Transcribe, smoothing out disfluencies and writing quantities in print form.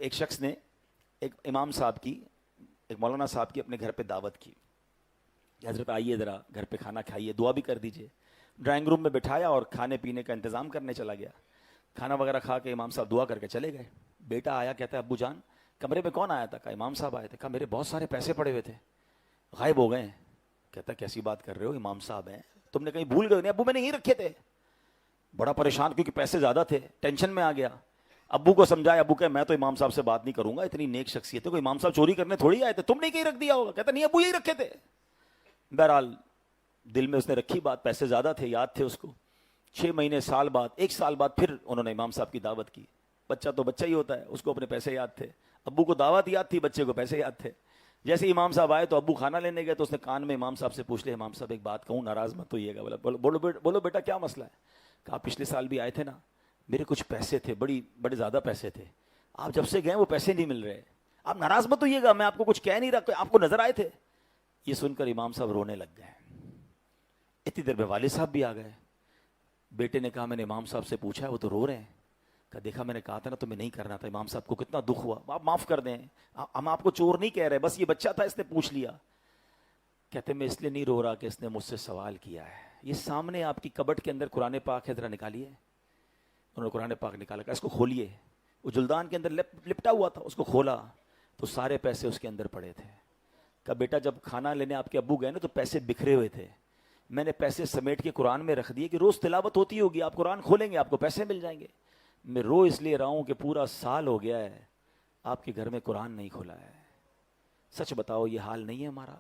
ایک شخص نے ایک امام صاحب کی، ایک مولانا صاحب کی اپنے گھر پہ دعوت کی کہ حضرت آئیے ذرا گھر پہ کھانا کھائیے، دعا بھی کر دیجئے. ڈرائنگ روم میں بٹھایا اور کھانے پینے کا انتظام کرنے چلا گیا. کھانا وغیرہ کھا کے امام صاحب دعا کر کے چلے گئے. بیٹا آیا، کہتا ہے ابو جان کمرے میں کون آیا تھا؟ کہا امام صاحب آئے تھے. کہا میرے بہت سارے پیسے پڑے ہوئے تھے، غائب ہو گئے ہیں. کہتا کیسی بات کر رہے ہو، امام صاحب ہیں، تم نے کہیں بھول گئے؟ نہیں ابو میں نے یہیں رکھے تھے. بڑا پریشان کیونکہ پیسے زیادہ تھے، ٹینشن میں آ گیا. ابو کو سمجھایا، ابو کہ میں تو امام صاحب سے بات نہیں کروں گا، اتنی نیک شخصیت ہے، کوئی امام صاحب چوری کرنے تھوڑی آئے تھے، تم نے کہیں رکھ دیا ہوگا. کہتا نہیں ابو یہی رکھے تھے. بہرحال دل میں اس نے رکھی بات، پیسے زیادہ تھے، یاد تھے اس کو. 6 مہینے، سال بعد، 1 سال بعد پھر انہوں نے امام صاحب کی دعوت کی. بچہ تو بچہ ہی ہوتا ہے، اس کو اپنے پیسے یاد تھے. ابو کو دعوت یاد تھی، بچے کو پیسے یاد تھے. جیسے ہی امام صاحب آئے تو ابو کھانا لینے گئے تو اس نے کان میں امام صاحب سے پوچھ لیا، امام صاحب ایک بات کہوں، ناراض مت ہوئیے گا. بولو بیٹا کیا مسئلہ ہے؟ کہا پچھلے سال بھی آئے تھے نا، میرے کچھ پیسے تھے، بڑے زیادہ پیسے تھے، آپ جب سے گئے وہ پیسے نہیں مل رہے. آپ ناراض مت ہوئیے گا، میں آپ کو کچھ کہہ نہیں رہا، آپ کو نظر آئے تھے. یہ سن کر امام صاحب رونے لگ گئے. اتنی دیر میں والد صاحب بھی آ گئے. بیٹے نے کہا میں نے امام صاحب سے پوچھا ہے، وہ تو رو رہے ہیں. کہا دیکھا میں نے کہا تھا نا تمہیں نہیں کرنا تھا. امام صاحب کو کتنا دکھ ہوا. آپ معاف کر دیں، ہم آپ کو چور نہیں کہہ رہے، بس یہ بچہ تھا اس نے پوچھ لیا. کہتے میں اس لیے نہیں رو رہا کہ اس نے مجھ سے سوال کیا ہے. یہ سامنے آپ کی کبٹ کے اندر قرآن پاک ہے، ذرا نکالیے. انہوں نے قرآن پاک نکالا، کہا اس کو کھولیے. وہ جلدان کے اندر لپٹا ہوا تھا، اس کو کھولا تو سارے پیسے اس کے اندر پڑے تھے. کہا بیٹا جب کھانا لینے آپ کے ابو گئے نا تو پیسے بکھرے ہوئے تھے، میں نے پیسے سمیٹ کے قرآن میں رکھ دیے کہ روز تلاوت ہوتی ہوگی، آپ قرآن کھولیں گے آپ کو پیسے مل جائیں گے. میں رو اس لیے رہا ہوں کہ پورا سال ہو گیا ہے آپ کے گھر میں قرآن نہیں کھولا ہے. سچ بتاؤ یہ حال نہیں ہے ہمارا؟